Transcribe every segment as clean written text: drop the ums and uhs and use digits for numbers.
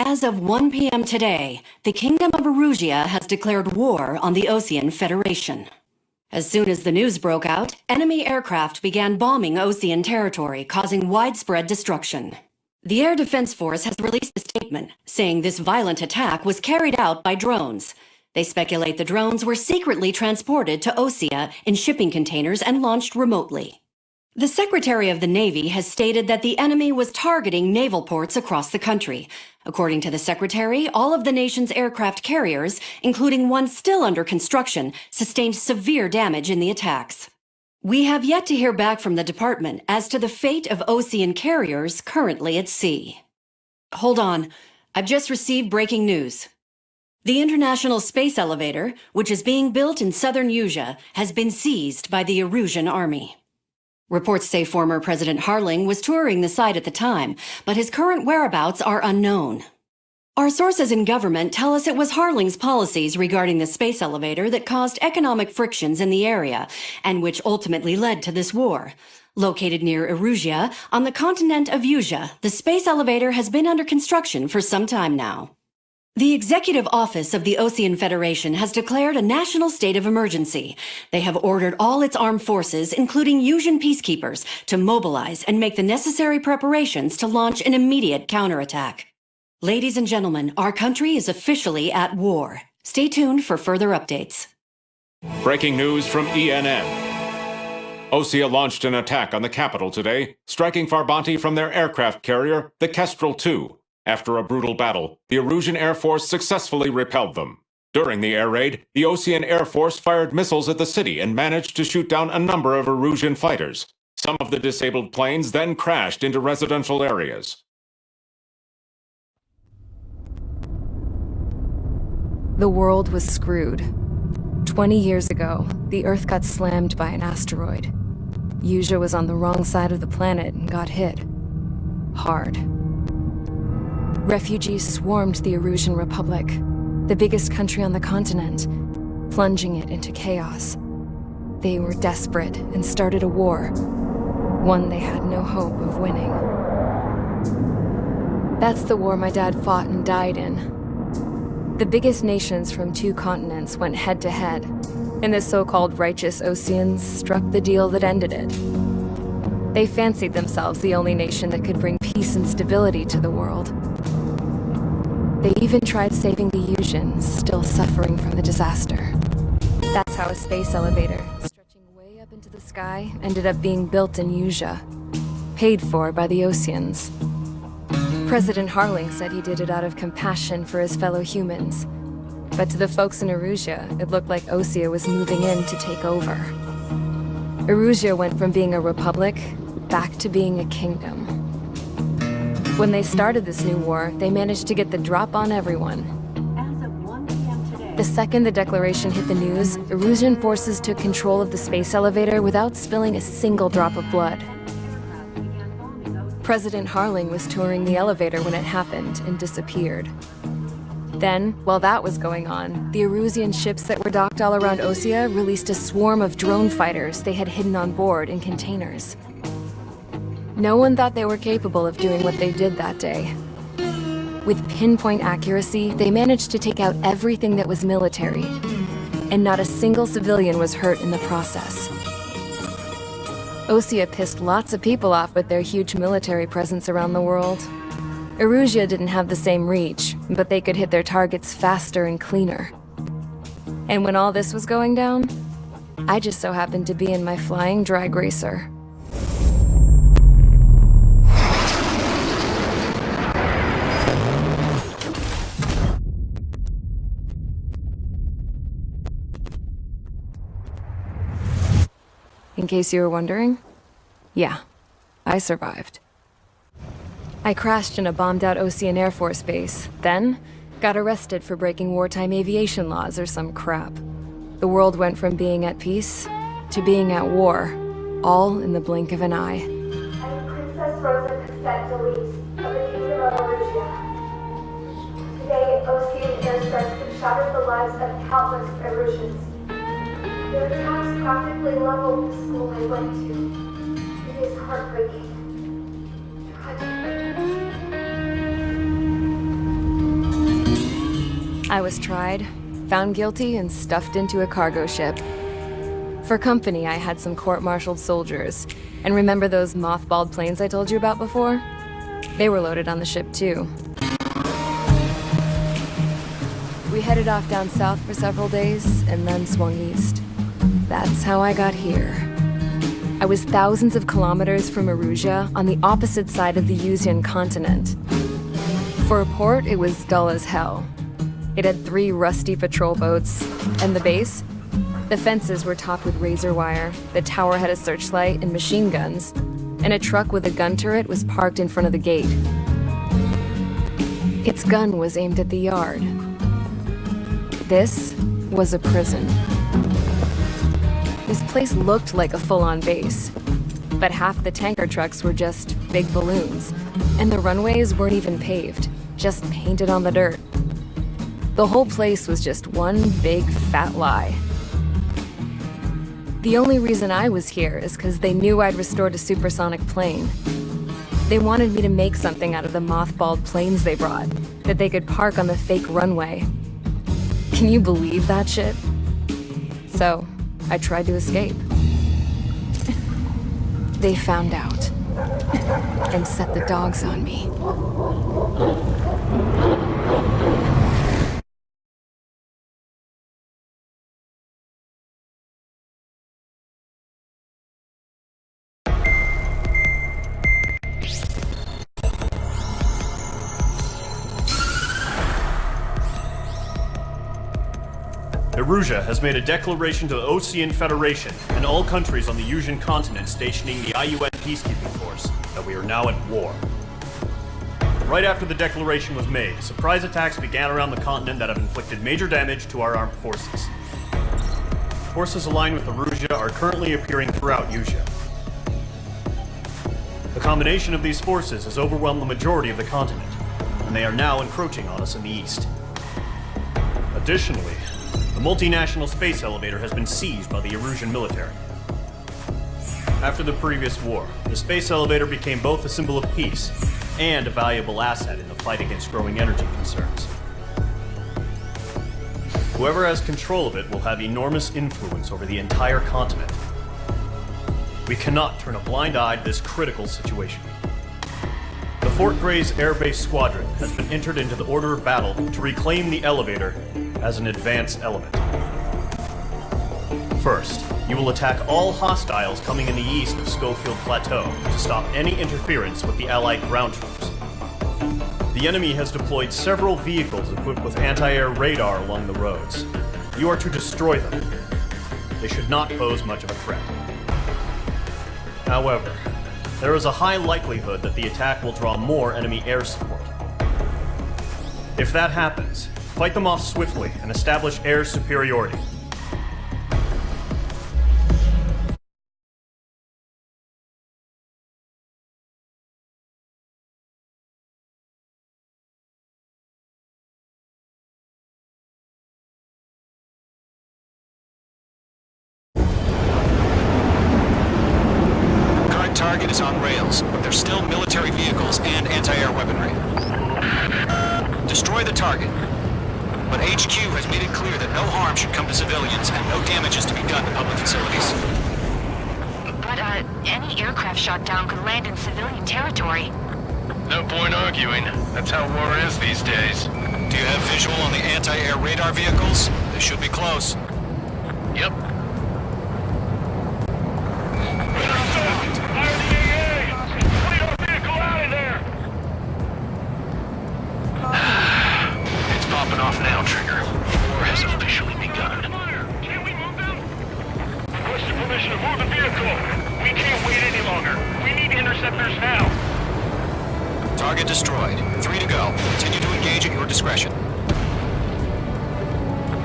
As of 1 p.m. today, the Kingdom of Erusia has declared war on the Ocean Federation. As soon as the news broke out, enemy aircraft began bombing Ocean territory, causing widespread destruction. The Air Defense Force has released a statement saying this violent attack was carried out by drones. They speculate the drones were secretly transported to Osea in shipping containers and launched remotely. The Secretary of the Navy has stated that the enemy was targeting naval ports across the country. According to the Secretary, all of the nation's aircraft carriers, including one still under construction, sustained severe damage in the attacks. We have yet to hear back from the department as to the fate of Ocean carriers currently at sea. Hold on, I've just received breaking news. The International Space Elevator, which is being built in southern Erusia, has been seized by the Erusian army. Reports say former President Harling was touring the site at the time, but his current whereabouts are unknown. Our sources in government tell us it was Harling's policies regarding the space elevator that caused economic frictions in the area, and which ultimately led to this war. Located near Erusia, on the continent of Erusia, the space elevator has been under construction for some time now. The Executive Office of the Ocean Federation has declared a national state of emergency. They have ordered all its armed forces, including Erusian peacekeepers, to mobilize and make the necessary preparations to launch an immediate counterattack. Ladies and gentlemen, our country is officially at war. Stay tuned for further updates. Breaking news from ENN. Osea launched an attack on the capital today, striking Farbanti from their aircraft carrier, the Kestrel II. After a brutal battle, the Erusian Air Force successfully repelled them. During the air raid, the Ocean Air Force fired missiles at the city and managed to shoot down a number of Erusian fighters. Some of the disabled planes then crashed into residential areas. The world was screwed. 20 years ago, the Earth got slammed by an asteroid. Erusia was on the wrong side of the planet and got hit. Hard. Refugees swarmed the Erusian Republic, the biggest country on the continent, plunging it into chaos. They were desperate and started a war, one they had no hope of winning. That's the war my dad fought and died in. The biggest nations from 2 continents went head-to-head, and the so-called righteous Oceans struck the deal that ended it. They fancied themselves the only nation that could bring peace and stability to the world. They even tried saving the Erusians, still suffering from the disaster. That's how a space elevator, stretching way up into the sky, ended up being built in Erusia, paid for by the Oceans. President Harling said he did it out of compassion for his fellow humans. But to the folks in Erusia, it looked like Osea was moving in to take over. Erusia went from being a republic back to being a kingdom. When they started this new war, they managed to get the drop on everyone. As of 1 p.m. today, The second the declaration hit the news, Erusian forces took control of the space elevator without spilling a single drop of blood. President Harling was touring the elevator when it happened and disappeared. Then, while that was going on, the Erusian ships that were docked all around Osea released a swarm of drone fighters they had hidden on board in containers. No one thought they were capable of doing what they did that day. With pinpoint accuracy, they managed to take out everything that was military, and not a single civilian was hurt in the process. Osea pissed lots of people off with their huge military presence around the world. Erusia didn't have the same reach, but they could hit their targets faster and cleaner. And when all this was going down, I just so happened to be in my flying drag racer. In case you were wondering, yeah, I survived. I crashed in a bombed-out Ocean Air Force base, then got arrested for breaking wartime aviation laws or some crap. The world went from being at peace to being at war, all in the blink of an eye. I am Princess Rosa Cassette Delise of the Kingdom of Erusia. Today, Ocean airstrikes have shattered the lives of countless Erusians. Their attacks practically leveled the school I went to. It is heartbreaking. Tragic. I was tried, found guilty, and stuffed into a cargo ship. For company, I had some court-martialed soldiers. And remember those mothballed planes I told you about before? They were loaded on the ship too. We headed off down south for several days, and then swung east. That's how I got here. I was thousands of kilometers from Erusia, on the opposite side of the Yuzian continent. For a port, it was dull as hell. It had 3 rusty patrol boats, and the base? The fences were topped with razor wire, the tower had a searchlight and machine guns, and a truck with a gun turret was parked in front of the gate. Its gun was aimed at the yard. This was a prison. This place looked like a full-on base, but half the tanker trucks were just big balloons, and the runways weren't even paved, just painted on the dirt. The whole place was just one big fat lie. The only reason I was here is because they knew I'd restored a supersonic plane. They wanted me to make something out of the mothballed planes they brought, that they could park on the fake runway. Can you believe that shit? So, I tried to escape. They found out, and set the dogs on me. Erusia has made a declaration to the Ocean Federation and all countries on the Yuzian continent stationing the IUN peacekeeping force that we are now at war. Right after the declaration was made, surprise attacks began around the continent that have inflicted major damage to our armed forces. Forces aligned with Erusia are currently appearing throughout Yusia. The combination of these forces has overwhelmed the majority of the continent, and they are now encroaching on us in the east. Additionally, the multinational space elevator has been seized by the Erusian military. After the previous war, the space elevator became both a symbol of peace and a valuable asset in the fight against growing energy concerns. Whoever has control of it will have enormous influence over the entire continent. We cannot turn a blind eye to this critical situation. The Fort Gray's Air Base Squadron has been entered into the order of battle to reclaim the elevator as an advance element. First, you will attack all hostiles coming in the east of Schofield Plateau to stop any interference with the Allied ground troops. The enemy has deployed several vehicles equipped with anti-air radar along the roads. You are to destroy them. They should not pose much of a threat. However, there is a high likelihood that the attack will draw more enemy air support. If that happens, fight them off swiftly and establish air superiority. Current target is on rails, but there's still military vehicles and anti-air weaponry. Destroy the target. But HQ has made it clear that no harm should come to civilians and no damage is to be done to public facilities. But, any aircraft shot down could land in civilian territory. No point arguing. That's how war is these days. Do you have visual on the anti-air radar vehicles? They should be close. Yep. It's popping off now, Trigger. War has officially begun. Can we move them? Requesting permission to move the vehicle. We can't wait any longer. We need interceptors now. Target destroyed. 3 to go. Continue to engage at your discretion.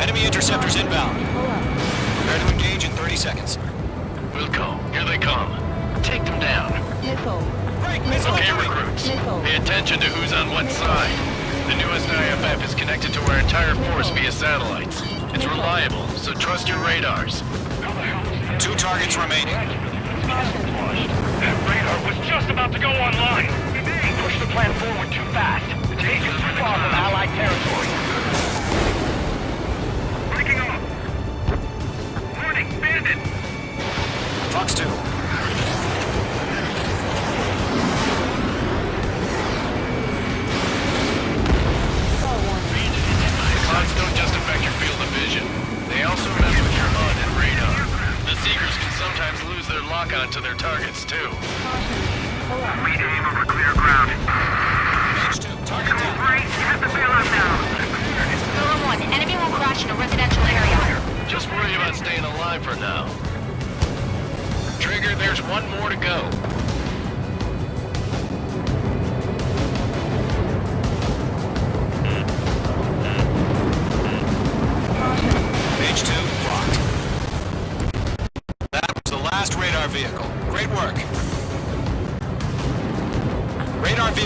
Enemy interceptors inbound. Prepare to engage in 30 seconds. We'll go. Here they come. Take them down. Okay, recruits. Pay attention to who's on what side. The newest IFF is connected to our entire force via satellites. It's reliable, so trust your radars. 2 targets remaining. That radar was just about to go online. We pushed the plan forward too fast. Take us too far from Allied territory.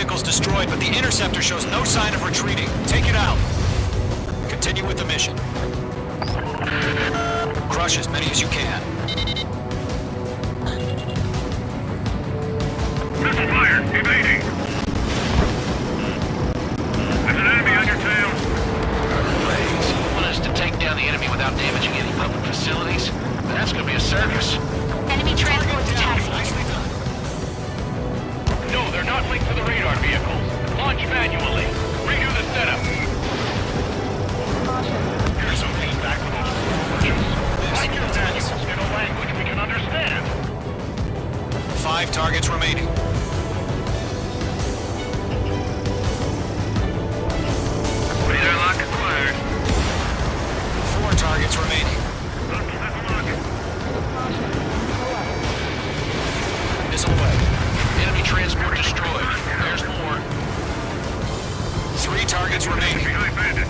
vehicle's destroyed, but the interceptor shows no sign of retreating. Take it out. Continue with the mission. Crush as many as you can. Missile fire! Evading! There's an enemy on your tail! You want us to take down the enemy without damaging any public facilities? That's gonna be a circus. Enemy transports a taxi. Nicely done. No, they're not linked to the radar vehicles. Launch manually. Redo the setup. Here's some feedback from those forges. Write your manuals in a language we can understand. 5 targets remaining. Radar lock acquired. 4 targets remaining. Missile away. Enemy transport destroyed. There's more. 3 targets remaining. Behind bandit.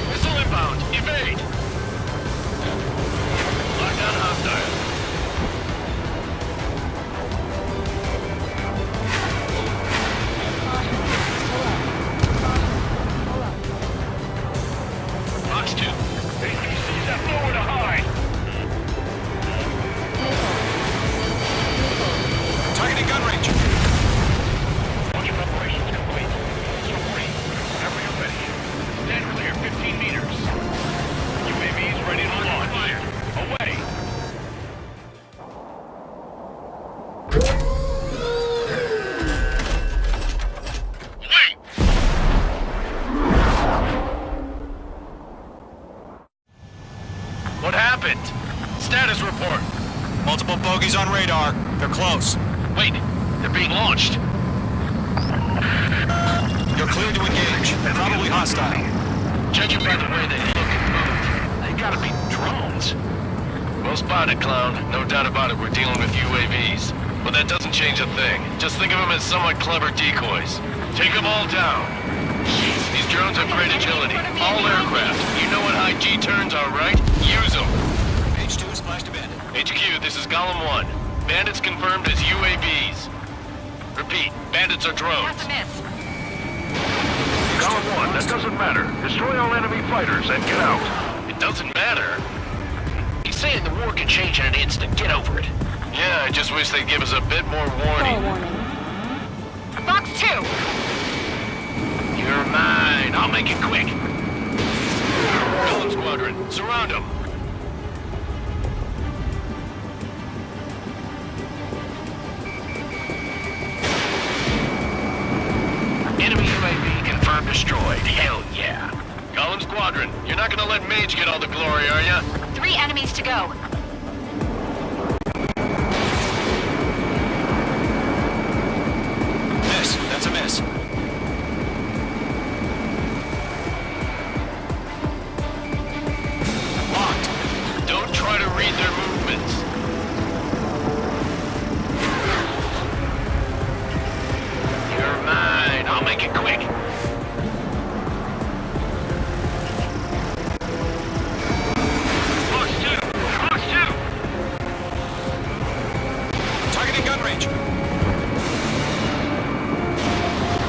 Missile inbound. Evade. Lock down hostile. Fox 2. APCs have nowhere to hide. Targeting gun range. Launch operations complete. So free. Whenever you're ready. Stand clear 15 meters. UAVs ready to launch. Away. Wait! What happened? Status report. Multiple bogeys on radar. They're close. Wait, they're being launched. You're clear to engage. Probably hostile. Judging by the way they look and move, they gotta be drones. Well spotted, clown. No doubt about it, we're dealing with UAVs. But that doesn't change a thing. Just think of them as somewhat clever decoys. Take them all down. These drones have great agility. All aircraft. You know what high G turns are, right? Use them. Page 2 is flashed to bandit. HQ, this is Golem 1. Bandits confirmed as UAVs. Repeat, bandits are drones. That's a miss. Column 1, that doesn't matter. Destroy all enemy fighters and get out. It doesn't matter. He's saying the war could change in an instant. Get over it. Yeah, I just wish they'd give us a bit more warning. Fox 2! You're mine. I'll make it quick. Golem Squadron, surround them. Enemy UAV confirmed destroyed. Hell yeah. Golem Squadron, you're not gonna let Mage get all the glory, are ya? 3 enemies to go. Miss. That's a miss. Locked. Don't try to read their movements. You're mine. I'll make it quick. Fox 2! Fox 2! Targeting gun range.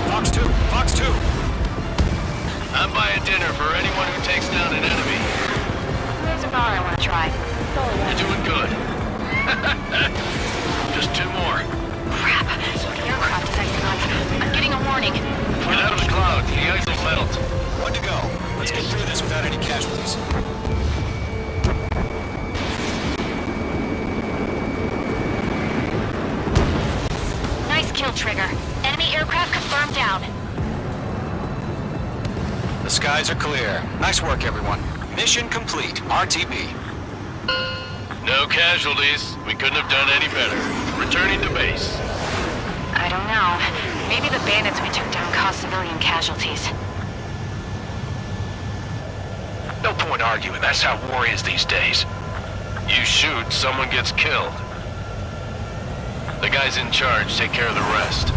Fox 2. Fox 2. I'm buying dinner for anyone who takes down an enemy. There's a bar I want to try. You're doing good. Just 2 more. Crap. The aircraft is icing up. I'm getting a warning. Get out of the clouds. The ice will melt. 1 to go. Let's get through this without any casualties. Nice kill, Trigger. Enemy aircraft confirmed down. The skies are clear. Nice work, everyone. Mission complete. RTB. No casualties. We couldn't have done any better. Returning to base. I don't know. Maybe the bandits we took down caused civilian casualties. No point arguing. That's how war is these days. You shoot, someone gets killed. The guys in charge take care of the rest.